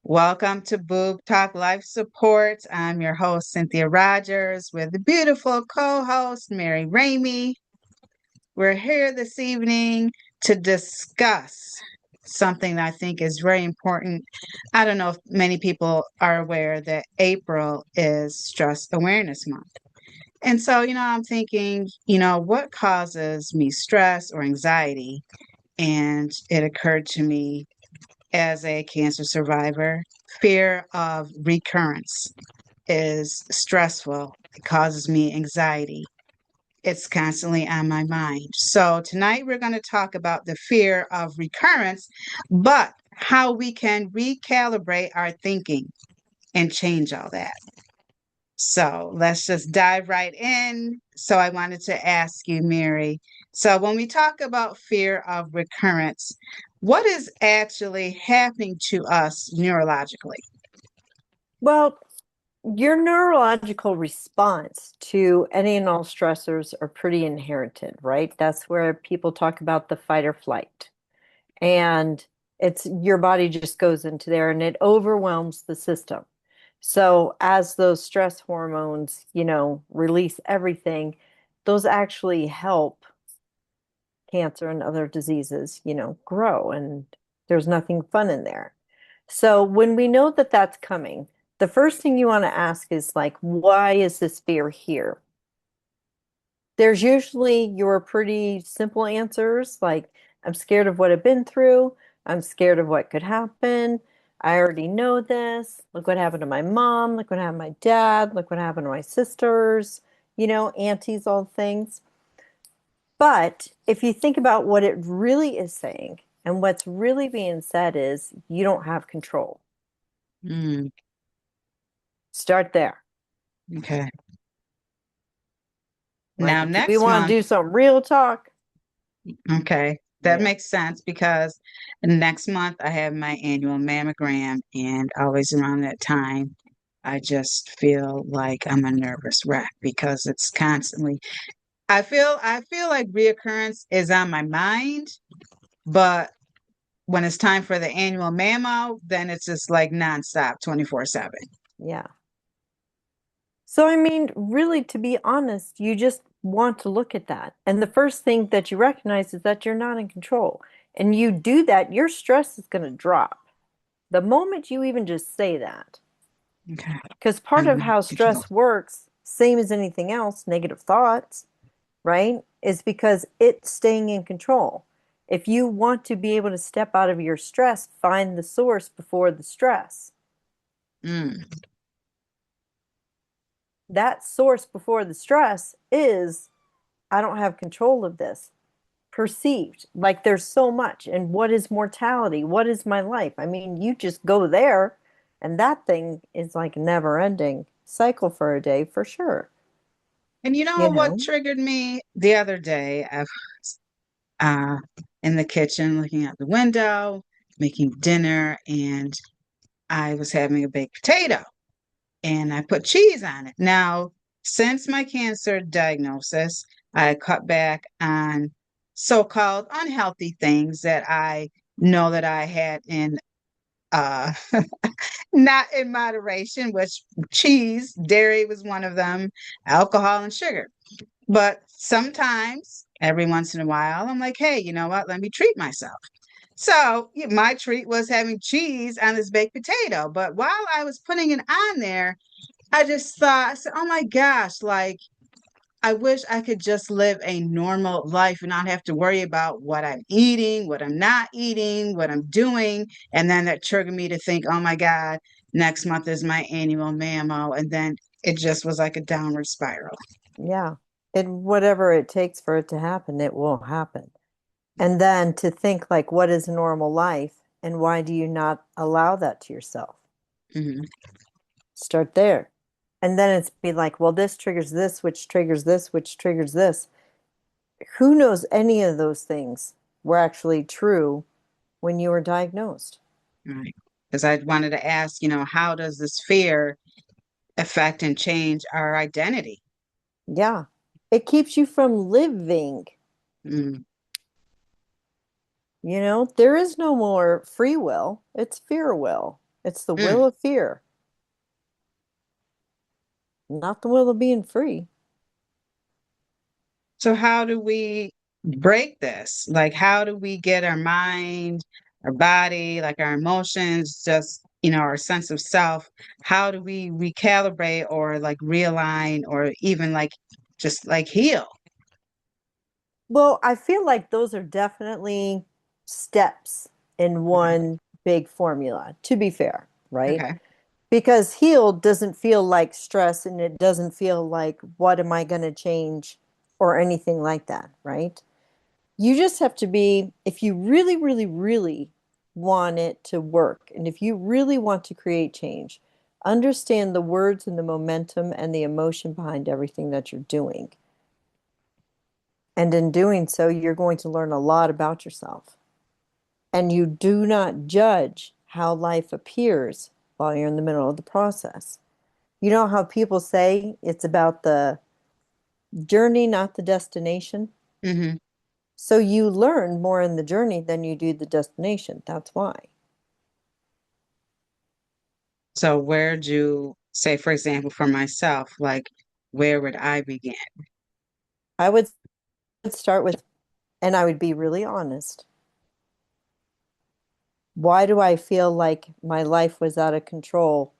Welcome to Boob Talk Life Support. I'm your host, Cynthia Rogers, with the beautiful co host, Mary Ramey. We're here this evening to discuss something that I think is very important. I don't know if many people are aware that April is Stress Awareness Month. And so, I'm thinking, what causes me stress or anxiety? And it occurred to me as a cancer survivor, fear of recurrence is stressful. It causes me anxiety. It's constantly on my mind. So, tonight we're going to talk about the fear of recurrence, but how we can recalibrate our thinking and change all that. So, let's just dive right in. So, I wanted to ask you, Mary. So, when we talk about fear of recurrence, what is actually happening to us neurologically? Well, your neurological response to any and all stressors are pretty inherited, right? That's where people talk about the fight or flight. And it's your body just goes into there and it overwhelms the system. So as those stress hormones, release everything, those actually help cancer and other diseases, grow. And there's nothing fun in there. So when we know that that's coming, the first thing you want to ask is like, why is this fear here? There's usually your pretty simple answers like, I'm scared of what I've been through. I'm scared of what could happen. I already know this. Look what happened to my mom. Look what happened to my dad. Look what happened to my sisters, aunties, all things. But if you think about what it really is saying, and what's really being said is you don't have control. Mm, Start there. okay. Like Now, if we next want to month, do some real talk, okay, that yeah. makes sense because next month I have my annual mammogram, and always around that time, I just feel like I'm a nervous wreck because it's constantly. I feel like reoccurrence is on my mind, but when it's time for the annual mammo, then it's just like nonstop, 24/7. Yeah. So, I mean, really, to be honest, you just want to look at that. And the first thing that you recognize is that you're not in control. And you do that, your stress is going to drop. The moment you even just say that, Okay. because part I'm of not how in control. stress works, same as anything else, negative thoughts, right, is because it's staying in control. If you want to be able to step out of your stress, find the source before the stress. Mm, That source before the stress is I don't have control of this. Perceived. Like there's so much. And what is mortality? What is my life? I mean, you just go there and that thing is like never ending cycle for a day for sure. And you You know what know? triggered me the other day? I was in the kitchen looking out the window, making dinner, and I was having a baked potato and I put cheese on it. Now, since my cancer diagnosis, I cut back on so-called unhealthy things that I know that I had in uh not in moderation, which cheese, dairy was one of them, alcohol and sugar. But sometimes, every once in a while, I'm like, hey, you know what? Let me treat myself. So my treat was having cheese on this baked potato. But while I was putting it on there, I just thought, I said, oh my gosh, like I wish I could just live a normal life and not have to worry about what I'm eating, what I'm not eating, what I'm doing. And then that triggered me to think, oh my God, next month is my annual mammo. And then it just was like a downward spiral. Yeah. Whatever it takes for it to happen, it will happen. And then to think like, what is a normal life? And why do you not allow that to yourself? Mhm. Start there. And then it's be like, well, this triggers this, which triggers this, which triggers this. Who knows any of those things were actually true when you were diagnosed? Right. Because I wanted to ask, how does this fear affect and change our identity? Yeah. It keeps you from living. Mm, There is no more free will, it's fear will. It's the Mm. will of fear, not the will of being free. So how do we break this? Like, how do we get our mind, our body, like our emotions, just, our sense of self? How do we recalibrate or like realign or even like just like heal? Well, I feel like those are definitely steps in Okay. one big formula, to be fair, right? Okay. Because heal doesn't feel like stress and it doesn't feel like what am I going to change or anything like that, right? You just have to be, if you really, really, really want it to work, and if you really want to create change, understand the words and the momentum and the emotion behind everything that you're doing. And in doing so, you're going to learn a lot about yourself. And you do not judge how life appears while you're in the middle of the process. You know how people say it's about the journey, not the destination? Hmm. So you learn more in the journey than you do the destination. That's why. So where'd you say, for example, for myself, like where would I begin? I would start with, and I would be really honest. Why do I feel like my life was out of control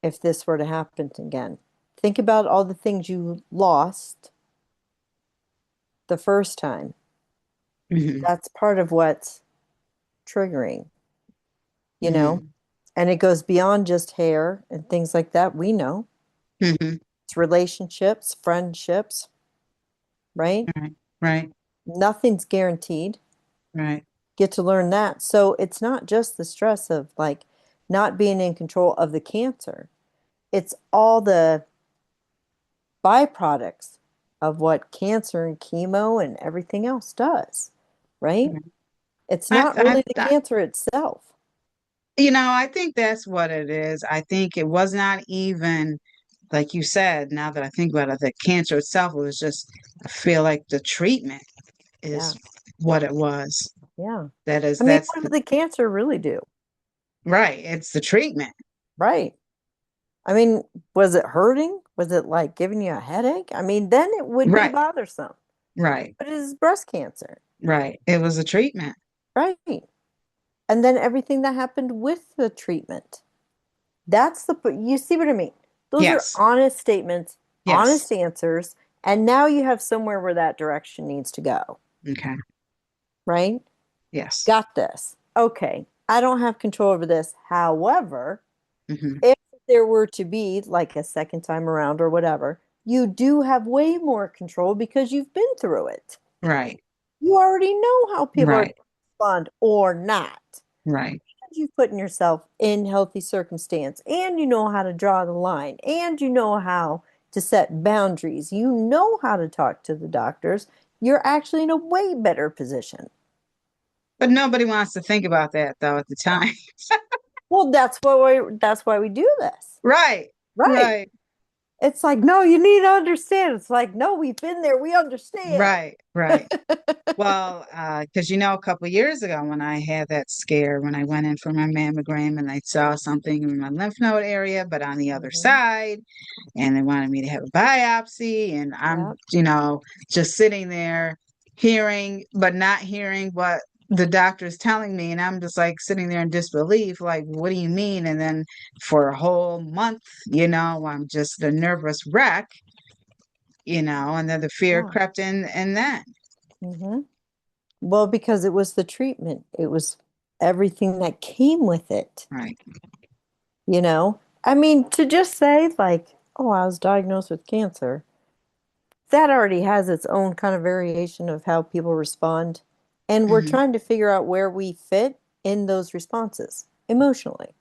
if this were to happen again? Think about all the things you lost the first time. Hmm. That's part of what's triggering, you know? Hmm. And it goes beyond just hair and things like that. We know Hmm. it's relationships, friendships, right? Right. Right. Nothing's guaranteed. Right. Get to learn that. So it's not just the stress of like not being in control of the cancer, it's all the byproducts of what cancer and chemo and everything else does, right? Right. It's I, not I, really the cancer itself. I think that's what it is. I think it was not even like you said, now that I think about it, the cancer itself was just, I feel like the treatment Yeah. is what it was. Yeah. I mean, That's what did the cancer really do? right. It's the treatment. Right. I mean, was it hurting? Was it like giving you a headache? I mean, then it would be Right. bothersome. Right. But it is breast cancer, Right. It was a treatment. right? And then everything that happened with the treatment. That's you see what I mean? Those are Yes. honest statements, Yes. honest answers, and now you have somewhere where that direction needs to go, Okay. right? Yes. Got this. Okay, I don't have control over this. However, Hmm. if there were to be like a second time around or whatever, you do have way more control because you've been through it. Right. You already know how people are going Right. to respond or not. Right. You've put yourself in healthy circumstance and you know how to draw the line and you know how to set boundaries. You know how to talk to the doctors. You're actually in a way better position. But nobody wants to think about that though at the No. time. Well, that's why we do this. Right. Right. Right. It's like, no, you need to understand. It's like, no, we've been there. We understand. Right. Right. Well, because a couple years ago when I had that scare, when I went in for my mammogram and they saw something in my lymph node area, but on the other Hmm. side, and they wanted me to have a biopsy, and I'm, Yep. just sitting there hearing, but not hearing what the doctor's telling me, and I'm just like sitting there in disbelief, like, what do you mean? And then for a whole month, I'm just a nervous wreck, and then the fear Yeah. crept in, and then, Hmm. Well, because it was the treatment, it was everything that came with it. right. You know, I mean, to just say, like, oh, I was diagnosed with cancer, that already has its own kind of variation of how people respond. And we're Hmm. trying to figure out where we fit in those responses emotionally.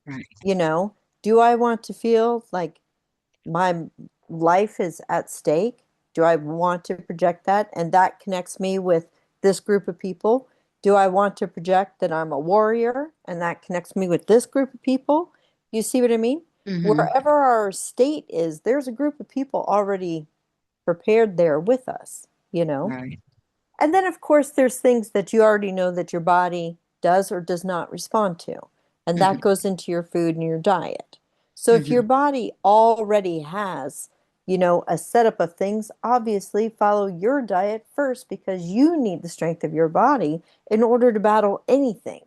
Right. You know, do I want to feel like my life is at stake? Do I want to project that? And that connects me with this group of people. Do I want to project that I'm a warrior and that connects me with this group of people? You see what I mean? Hmm. Wherever our state is, there's a group of people already prepared there with us, you know? Right. And then, of course, there's things that you already know that your body does or does not respond to. and that Hmm. goes into your food and your diet. So if your Hmm. body already has, a setup of things, obviously follow your diet first because you need the strength of your body in order to battle anything.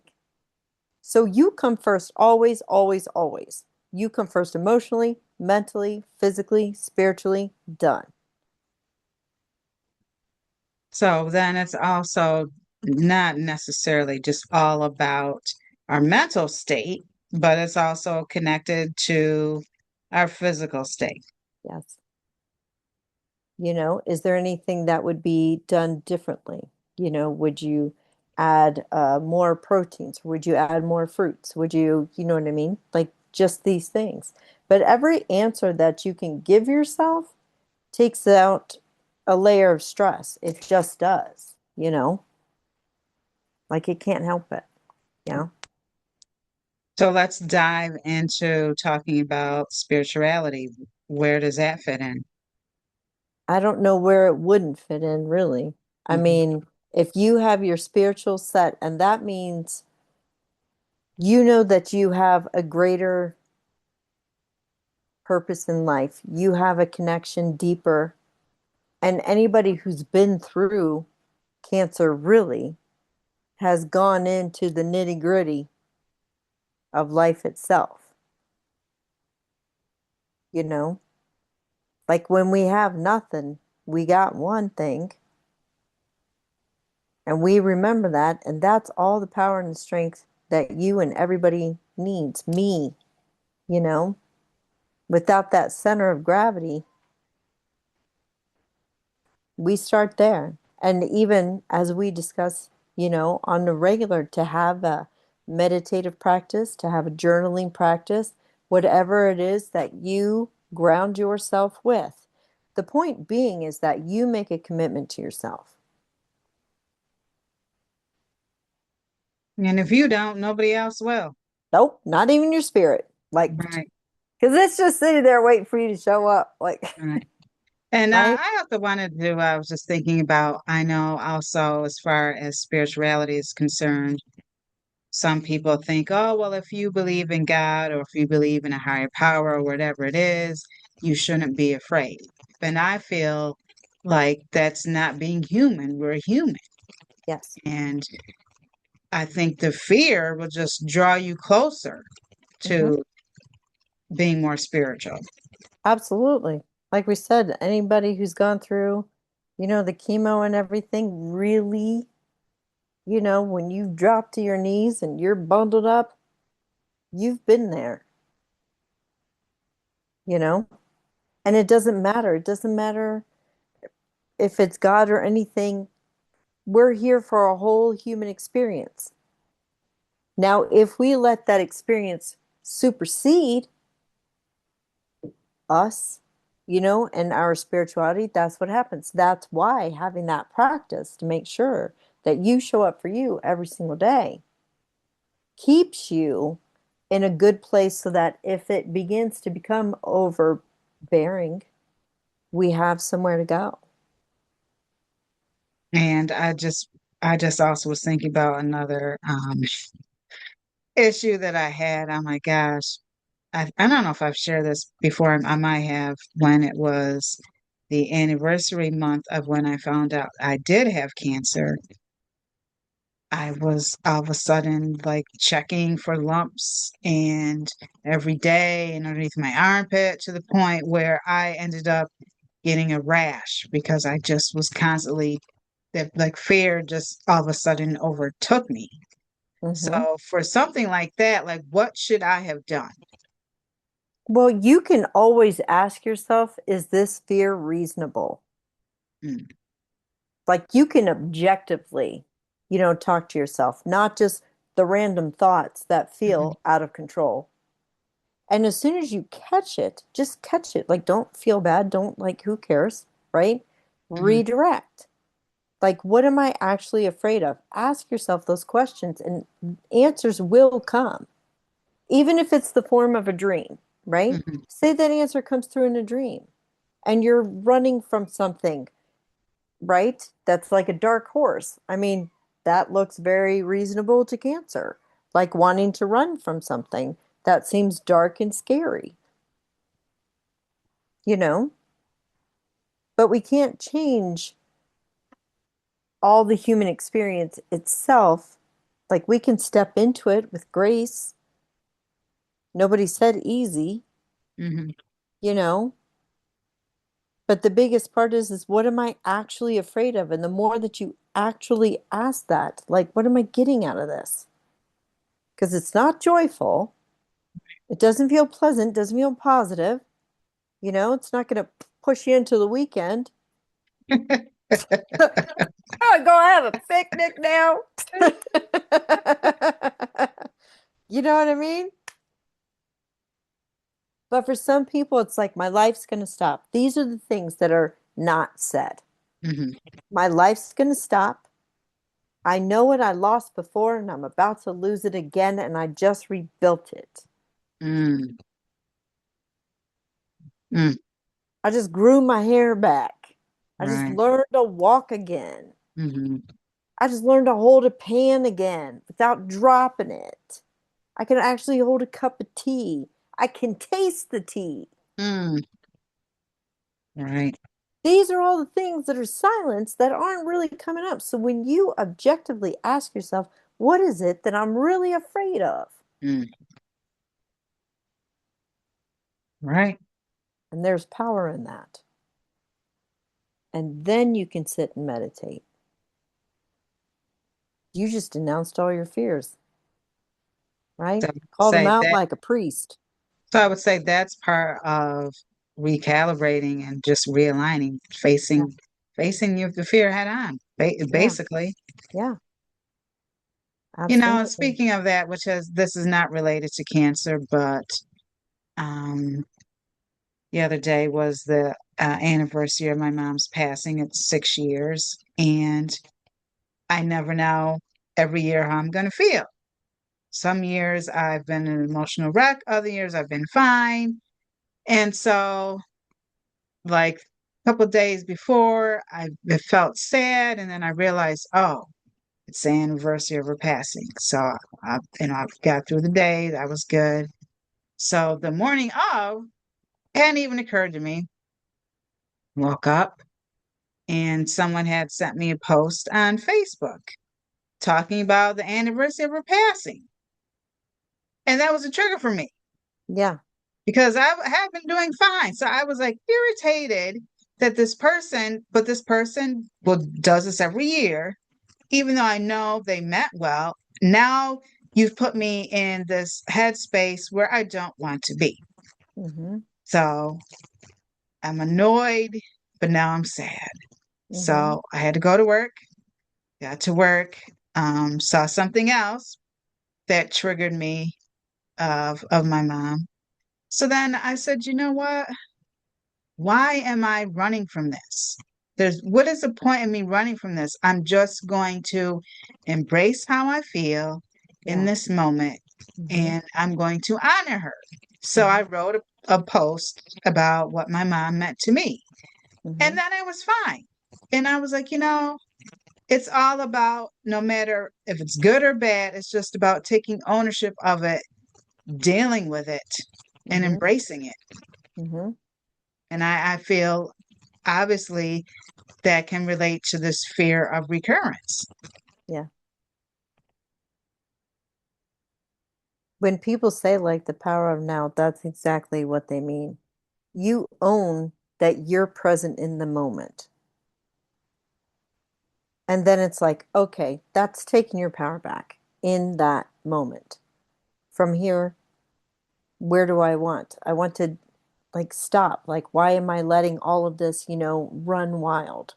So you come first, always, always, always. You come first emotionally, mentally, physically, spiritually, done. So then it's also not necessarily just all about our mental state, but it's also connected to our physical state. Yes. Is there anything that would be done differently? Would you add more proteins? Would you add more fruits? Would you know what I mean? Like just these things. But every answer that you can give yourself takes out a layer of stress. It just does. Like it can't help it, you know? So let's dive into talking about spirituality. Where does that fit in? I don't know where it wouldn't fit in, really. I Mhm. mean, if you have your spiritual set, and that means you know that you have a greater purpose in life, you have a connection deeper, and anybody who's been through cancer really has gone into the nitty-gritty of life itself, you know? Like when we have nothing, we got one thing, and we remember that, and that's all the power and the strength that you and everybody needs. Me, you know? Without that center of gravity, we start there. And even as we discuss, on the regular, to have a meditative practice, to have a journaling practice, whatever it is that you ground yourself with. The point being is that you make a commitment to yourself. And if you don't, nobody else will. Nope, not even your spirit. Like, Right, because it's just sitting there waiting for you to show up. Like, right. And right? I also wanted to, I was just thinking about, I know also as far as spirituality is concerned, some people think, oh, well, if you believe in God or if you believe in a higher power or whatever it is, you shouldn't be afraid. And I feel like that's not being human. We're human. Yes. And I think the fear will just draw you closer Hmm. to being more spiritual. Absolutely. Like we said, anybody who's gone through, the chemo and everything really, when you drop to your knees and you're bundled up, you've been there, you know? And it doesn't matter. It doesn't matter if it's God or anything. We're here for a whole human experience. Now, if we let that experience supersede us, and our spirituality, that's what happens. That's why having that practice to make sure that you show up for you every single day keeps you in a good place so that if it begins to become overbearing, we have somewhere to go. And I just also was thinking about another issue that I had. Oh my gosh. I don't know if I've shared this before. I might have when it was the anniversary month of when I found out I did have cancer. I was all of a sudden like checking for lumps and every day and underneath my armpit to the point where I ended up getting a rash because I just was constantly that like fear just all of a sudden overtook me. Hmm. So for something like that, like what should I have done? Well, you can always ask yourself, is this fear reasonable? Mm, Like you can objectively, talk to yourself, not just the random thoughts that mhm, feel out of control. And as soon as you catch it, just catch it. Like, don't feel bad. Don't, like, who cares? Right? mhm, Redirect. Like, what am I actually afraid of? Ask yourself those questions, and answers will come, even if it's the form of a dream, right? mhm. Say that answer comes through in a dream and you're running from something, right? That's like a dark horse. I mean, that looks very reasonable to cancer. like wanting to run from something that seems dark and scary, you know? But we can't change all the human experience itself. Like we can step into it with grace. Nobody said easy, Hmm. you know? But the biggest part is what am I actually afraid of? And the more that you actually ask that, like, what am I getting out of this? Because it's not joyful. It doesn't feel pleasant, doesn't feel positive. You know, it's not going to push you into the weekend. Oh, go have a picnic now. You know what I mean? But for some people, it's like my life's going to stop. These are the things that are not said. Hmm. My life's going to stop. I know what I lost before and I'm about to lose it again, and I just rebuilt it. Mm. Mm. I just grew my hair back. I just Right. learned to walk again. Hmm. I just learned to hold a pan again without dropping it. I can actually hold a cup of tea. I can taste the tea. Mm. Right. These are all the things that are silenced that aren't really coming up. So when you objectively ask yourself, what is it that I'm really afraid of? Mm. Right. And there's power in that. And then you can sit and meditate. You just denounced all your fears, right? So Called them say out that. like a priest. So I would say that's part of recalibrating and just realigning, Yeah, facing the fear head on, yeah, basically. yeah, And absolutely. speaking of that, this is not related to cancer, but um, the other day was the anniversary of my mom's passing. It's 6 years, and I never know every year how I'm going to feel. Some years I've been an emotional wreck, other years I've been fine. And so, like a couple of days before, I felt sad, and then I realized, oh, it's the anniversary of her passing. So, I got through the day. That was good. So the morning of, it hadn't even occurred to me. Woke up, and someone had sent me a post on Facebook talking about the anniversary of her passing, and that was a trigger for me Yeah. because I have been doing fine. So I was like irritated that this person, well, does this every year, even though I know they meant well. Now you've put me in this headspace where I don't want to be. Mm-hmm. So I'm annoyed, but now I'm sad. Mm-hmm. So I had to go to work, got to work, saw something else that triggered me of my mom. So then I said, you know what? Why am I running from this? What is the point of me running from this? I'm just going to embrace how I feel in Yeah. this moment, Mm-hmm. and I'm going to honor her. So Mm-hmm. I wrote a post about what my mom meant to me. Mm-hmm. And then I was fine. And I was like, it's all about, no matter if it's good or bad, it's just about taking ownership of it, dealing with it, and Mm-hmm. embracing it. Mm-hmm. And I feel obviously that can relate to this fear of recurrence. Yeah. When people say like the power of now, that's exactly what they mean. You own that you're present in the moment. And then it's like, okay, that's taking your power back in that moment. From here, where do I want? I want to like stop. Like, why am I letting all of this, run wild?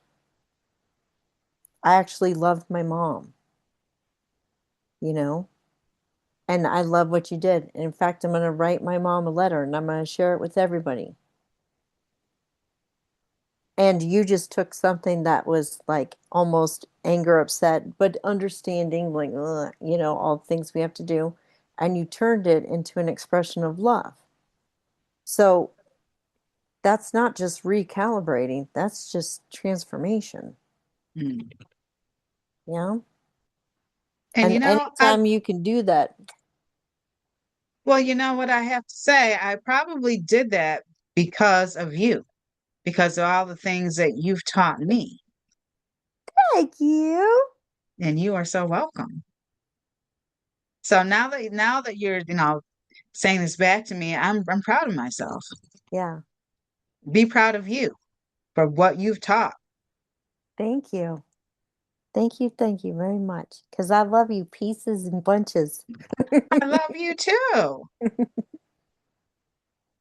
I actually loved my mom, you know, and I love what you did. In fact, I'm going to write my mom a letter and I'm going to share it with everybody. And you just took something that was like almost anger, upset, but understanding, like, ugh, all the things we have to do, and you turned it into an expression of love. So that's not just recalibrating, that's just transformation. Mm. Yeah. And And anytime you can do that, well, you know what I have to say? I probably did that because of you, because of all the things that you've taught me. thank you. And you are so welcome. So now that you're, saying this back to me, I'm proud of myself. Yeah, Be proud of you for what you've taught. thank you. Thank you very much. Because I love you pieces and bunches. I love you too.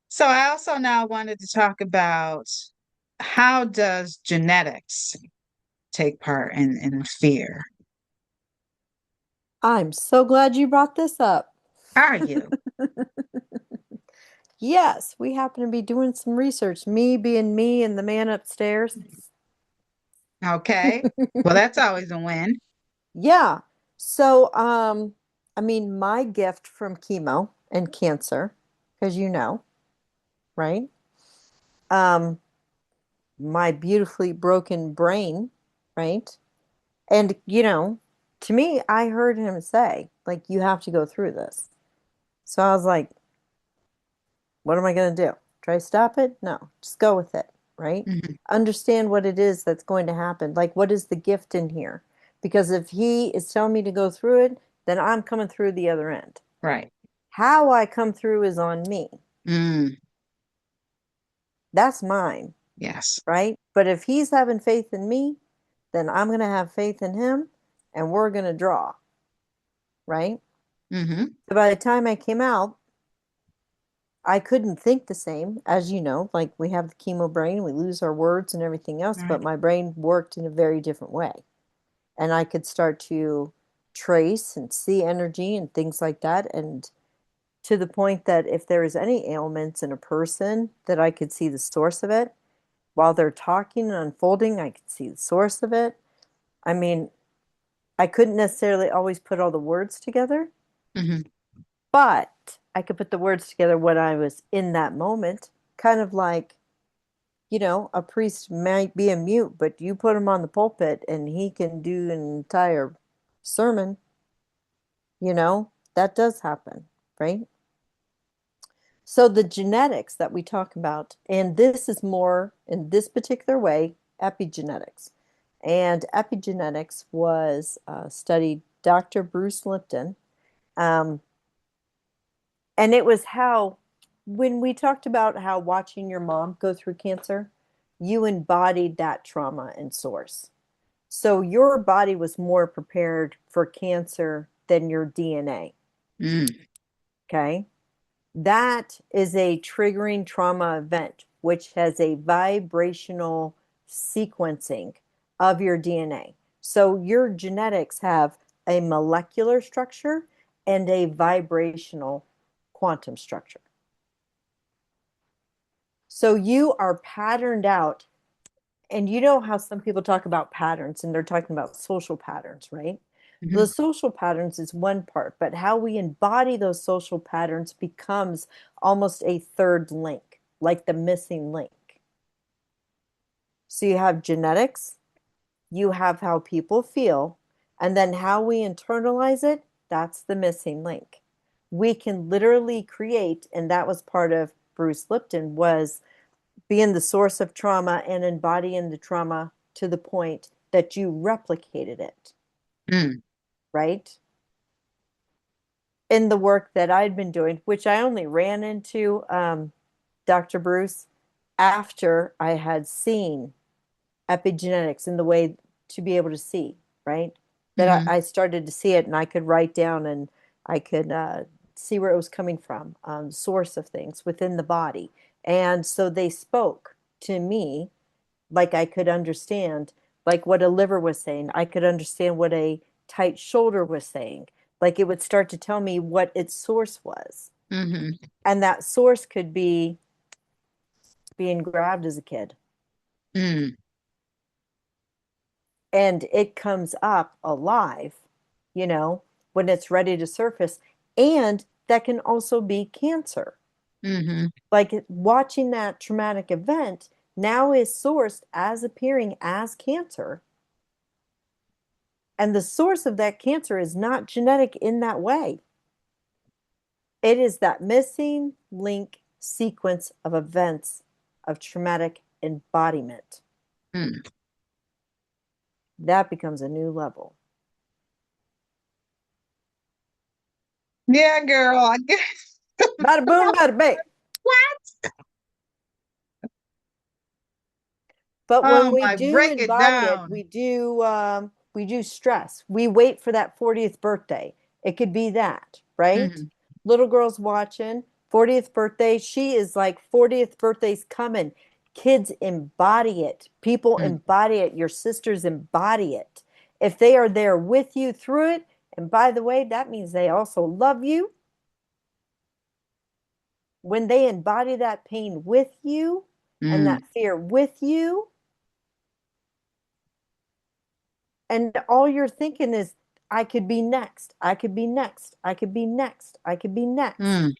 So I also now wanted to talk about how does genetics take part in fear? I'm so glad you brought this up. Are you? Yes, we happen to be doing some research, me being me and the man upstairs. Okay. Well, that's always a win. Yeah. So, I mean, my gift from chemo and cancer, because right? Um, my beautifully broken brain, right? And, to me, I heard him say, like, you have to go through this. So I was like, what am I going to do? Try to stop it? No, just go with it, right? Hmm. Understand what it is that's going to happen. Like, what is the gift in here? Because if he is telling me to go through it, then I'm coming through the other end. Right. How I come through is on me. Mm, That's mine, yes. right? But if he's having faith in me, then I'm going to have faith in him and we're going to draw, right? Hmm. So by the time I came out, I couldn't think the same, as you know, like we have the chemo brain, we lose our words and everything else, but Right. my brain worked in a very different way. And I could start to trace and see energy and things like that. And to the point that if there is any ailments in a person, that I could see the source of it. While they're talking and unfolding, I could see the source of it. I mean, I couldn't necessarily always put all the words together, Hmm. but I could put the words together when I was in that moment, kind of like, a priest might be a mute, but you put him on the pulpit and he can do an entire sermon, that does happen, right? So the genetics that we talk about, and this is more in this particular way, epigenetics. And epigenetics was studied Dr. Bruce Lipton. Um, and it was how, when we talked about how watching your mom go through cancer, you embodied that trauma and source. So your body was more prepared for cancer than your DNA. Mm, Okay. That is a triggering trauma event, which has a vibrational sequencing of your DNA. So your genetics have a molecular structure and a vibrational quantum structure. So you are patterned out. And you know how some people talk about patterns and they're talking about social patterns, right? The hmm. social patterns is one part, but how we embody those social patterns becomes almost a third link, like the missing link. So you have genetics, you have how people feel, and then how we internalize it, that's the missing link. We can literally create, and that was part of Bruce Lipton, was being the source of trauma and embodying the trauma to the point that you replicated it, Mm, right? In the work that I'd been doing, which I only ran into Dr. Bruce after I had seen epigenetics in the way to be able to see, right? That hmm. I started to see it and I could write down and I could see where it was coming from, source of things within the body. And so they spoke to me like I could understand, like what a liver was saying. I could understand what a tight shoulder was saying. Like it would start to tell me what its source was. Hmm. And that source could be being grabbed as a kid. Mm, And it comes up alive, you know, when it's ready to surface. And that can also be cancer. hmm. Like watching that traumatic event now is sourced as appearing as cancer. And the source of that cancer is not genetic in that way. It is that missing link sequence of events of traumatic embodiment. Mm. That becomes a new level. Yeah, girl. I guess. Bada boom, bada bang. What? But when Oh we my, do break it embody it, down. we do stress. We wait for that 40th birthday. It could be that, right? Hmm. Little girl's watching, 40th birthday. She is like 40th birthday's coming. Kids embody it. People Mm. embody it. Your sisters embody it. If they are there with you through it, and by the way, that means they also love you. When they embody that pain with you and Mm. that fear with you, and all you're thinking is, I could be next. I could be next. I could be next. I could be next. Mm.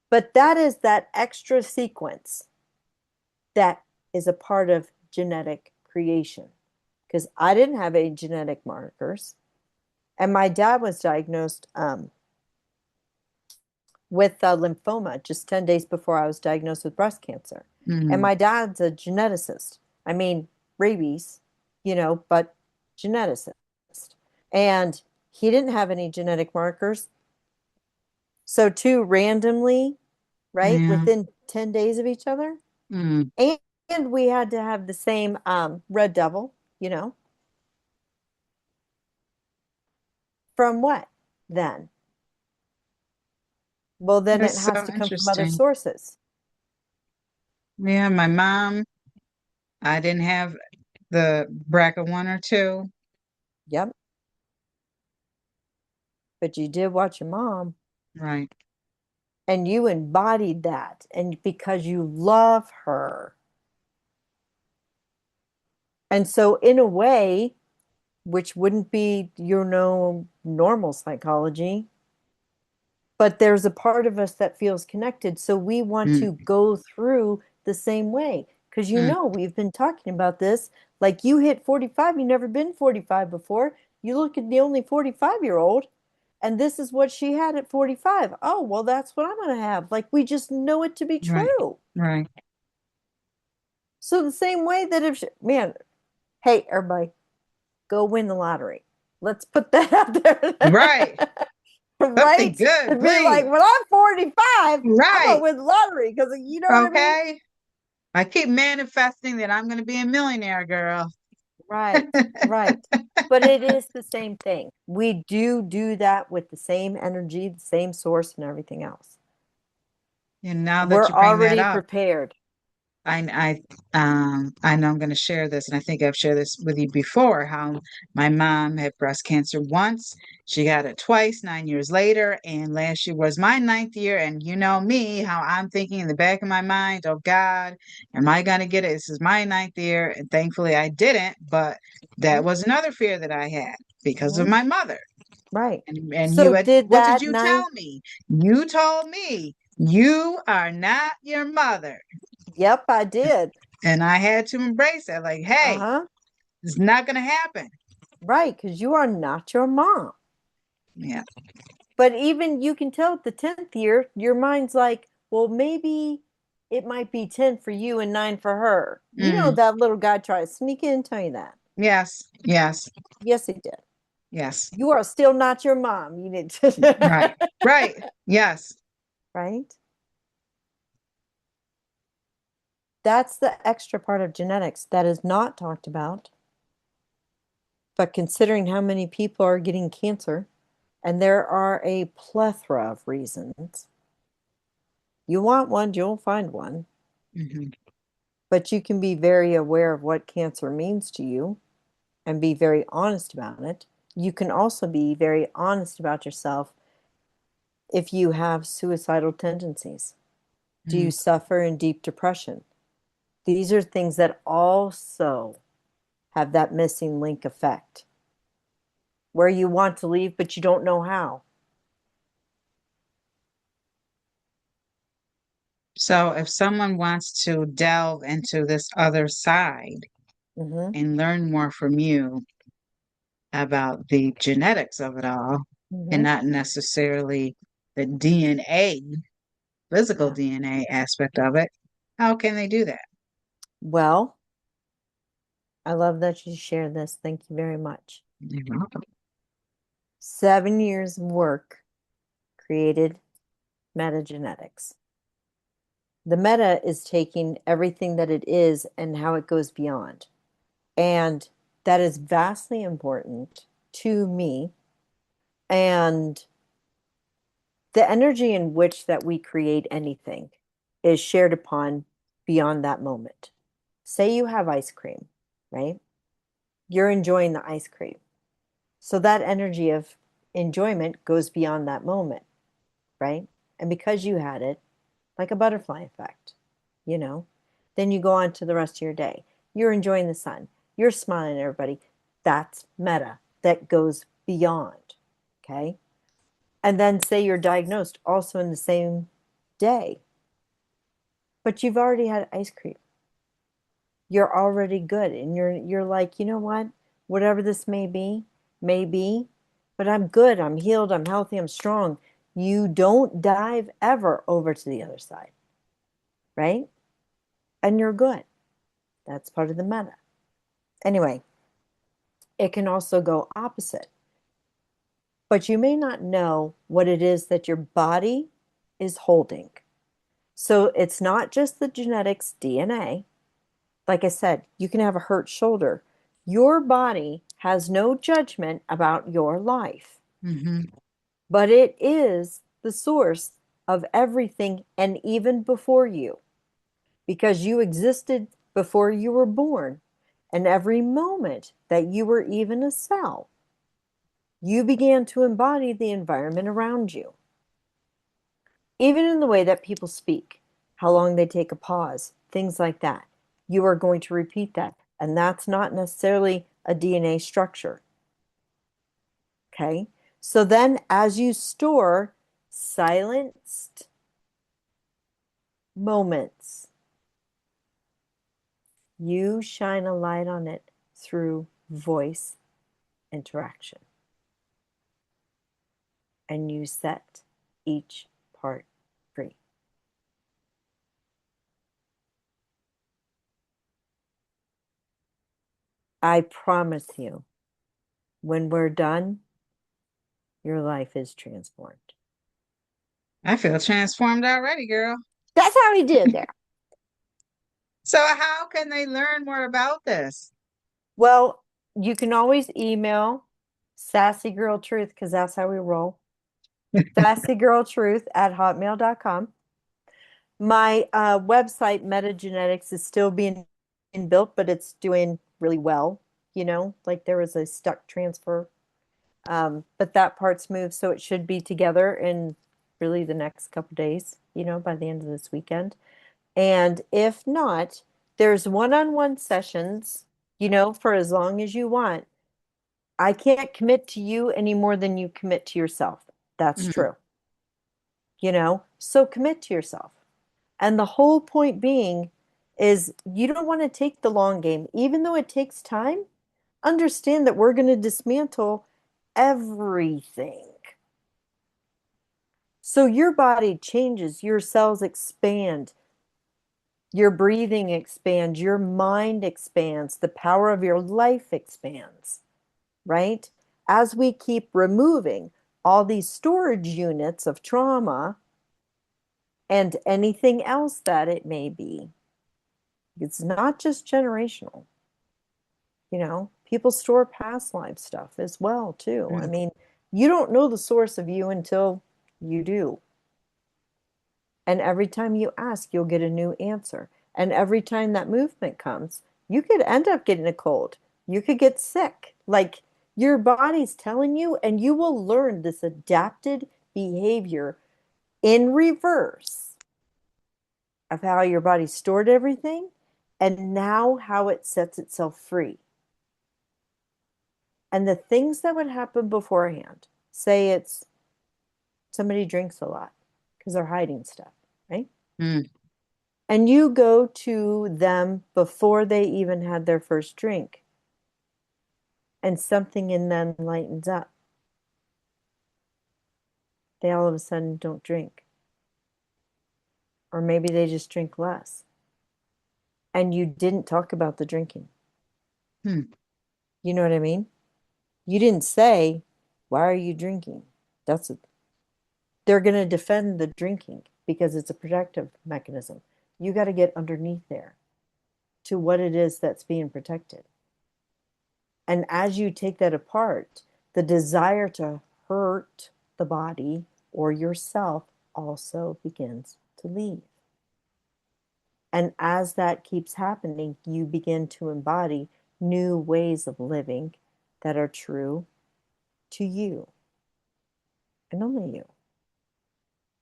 But that is that extra sequence that is a part of genetic creation. Because I didn't have any genetic markers. And my dad was diagnosed with lymphoma just 10 days before I was diagnosed with breast cancer. And Mm. my dad's a geneticist. I mean, rabies, but geneticist. And he didn't have any genetic markers. So, two randomly, right, Yeah. within 10 days of each other. Mm. And we had to have the same red devil, you know, from what then? Well, then it That's so has to come from other interesting. sources. Yeah, my mom, I didn't have the BRCA1 or 2. Yep. But you did watch your mom Right. and you embodied that. And because you love her. And so, in a way, which wouldn't be normal psychology, but there's a part of us that feels connected. So we want Mm. to go through the same way. Because Mm. we've been talking about this. Like you hit 45, you've never been 45 before. You look at the only 45-year-old, and this is what she had at 45. Oh, well, that's what I'm going to have. Like we just know it to be Right. true. Right. So the same way that if, man, hey, everybody, go win the lottery. Let's put that out Right. there. Something Right? good, And be like, please. when I'm 45, I'm gonna Right. win the lottery because you know what I mean? Okay. I keep manifesting that I'm going to be a millionaire, girl. Right, right. But it is the same thing. We do that with the same energy, the same source, and everything else. And now that We're you bring that already up, prepared. I know I'm going to share this, and I think I've shared this with you before. How my mom had breast cancer once, she got it twice, 9 years later, and last year was my ninth year. And you know me, how I'm thinking in the back of my mind, oh God, am I going to get it? This is my ninth year, and thankfully I didn't. But that Mhm, was another fear that I had because of mhm. my mother. Right. And So you had, did what did that you tell nine? me? You told me you are not your mother. Yep, I did. And I had to embrace that. Like, hey, Uh-huh. it's not going to happen. Right, because you are not your mom. Yeah. But even you can tell at the 10th year, your mind's like, well, maybe it might be 10 for you and 9 for her. Mm. That little guy tried to sneak in and tell you that. Yes. Yes. Yes, he did. Yes. You are still not your mom. You need to, Right. Right. Yes. right? That's the extra part of genetics that is not talked about. But considering how many people are getting cancer, and there are a plethora of reasons, you want one, you'll find one. Hmm. But you can be very aware of what cancer means to you and be very honest about it. You can also be very honest about yourself if you have suicidal tendencies. Do you Mm. suffer in deep depression? These are things that also have that missing link effect where you want to leave, but you don't know how. So if someone wants to delve into this other side Hmm. and learn more from you, about the genetics of it all and Hmm. not necessarily the DNA, physical Yeah. DNA aspect of it, how can they do that? Well, I love that you shared this. Thank you very much. You're welcome. 7 years of work created metagenetics. The meta is taking everything that it is and how it goes beyond. And that is vastly important to me. And the energy in which that we create anything is shared upon beyond that moment. Say you have ice cream, right? You're enjoying the ice cream. So that energy of enjoyment goes beyond that moment, right? And because you had it, like a butterfly effect, you know, then you go on to the rest of your day. You're enjoying the sun. You're smiling at everybody. That's meta. That goes beyond. Okay. And then say you're diagnosed also in the same day, but you've already had ice cream. You're already good. And you're like, you know what? Whatever this may be, but I'm good. I'm healed. I'm healthy. I'm strong. You don't dive ever over to the other side, right? And you're good. That's part of the meta. Anyway, it can also go opposite, but you may not know what it is that your body is holding. So it's not just the genetics DNA. Like I said, you can have a hurt shoulder. Your body has no judgment about your life, Hmm. but it is the source of everything and even before you, because you existed before you were born. And every moment that you were even a cell, you began to embody the environment around you. Even in the way that people speak, how long they take a pause, things like that. You are going to repeat that. And that's not necessarily a DNA structure. Okay. So then, as you store silenced moments, you shine a light on it through voice interaction and you set each part free. I promise you, when we're done, your life is transformed. I feel transformed already, girl. That's how he did there. So, how can they learn more about this? Well, you can always email Sassy Girl Truth because that's how we roll. SassyGirlTruth@hotmail.com. My website, Metagenetics, is still being built, but it's doing really well. Like there was a stuck transfer, but that part's moved, so it should be together in really the next couple days, by the end of this weekend. And if not, there's one-on-one sessions, for as long as you want. I can't commit to you any more than you commit to yourself. That's Mhm. true. So commit to yourself. And the whole point being is you don't want to take the long game. Even though it takes time, understand that we're going to dismantle everything. So your body changes, your cells expand, your breathing expands, your mind expands, the power of your life expands, right? As we keep removing all these storage units of trauma and anything else that it may be, it's not just generational. People store past life stuff as well, too. I Mm. mean, you don't know the source of you until you do. And every time you ask, you'll get a new answer. And every time that movement comes, you could end up getting a cold. You could get sick. Like your body's telling you, and you will learn this adapted behavior in reverse of how your body stored everything and now how it sets itself free. And the things that would happen beforehand, say it's somebody drinks a lot because they're hiding stuff, right? Mm. And you go to them before they even had their first drink. and something in them lightens up. They all of a sudden don't drink. Or maybe they just drink less. And you didn't talk about the drinking. Hmm. You know what I mean? You didn't say, why are you drinking? That's a, they're going to defend the drinking because it's a protective mechanism. You got to get underneath there to what it is that's being protected. And as you take that apart, the desire to hurt the body or yourself also begins to leave. And as that keeps happening, you begin to embody new ways of living that are true to you and only you.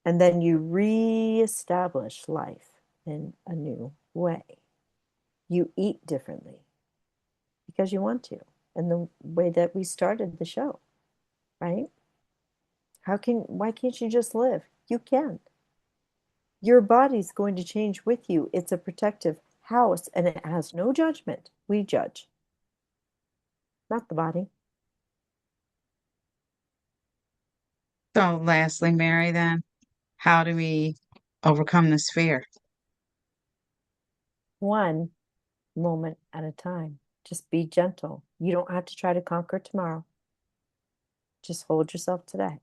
And then you reestablish life in a new way. You eat differently because you want to, and the way that we started the show, right? Why can't you just live? You can. Your body's going to change with you. It's a protective house and it has no judgment. We judge, not the body. So, lastly, Mary, then, how do we overcome this fear? One moment at a time. Just be gentle. You don't have to try to conquer tomorrow. Just hold yourself today.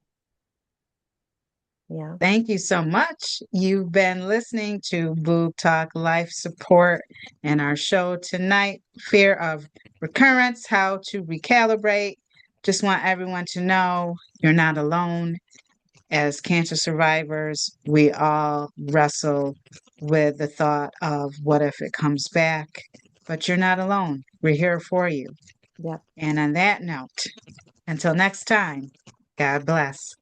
Yeah. Thank you so much. You've been listening to Boob Talk Life Support and our show tonight, Fear of Recurrence, How to Recalibrate. Just want everyone to know you're not alone. As cancer survivors, we all wrestle with the thought of what if it comes back, but you're not alone. We're here for you. Yep. And on that note, until next time, God bless.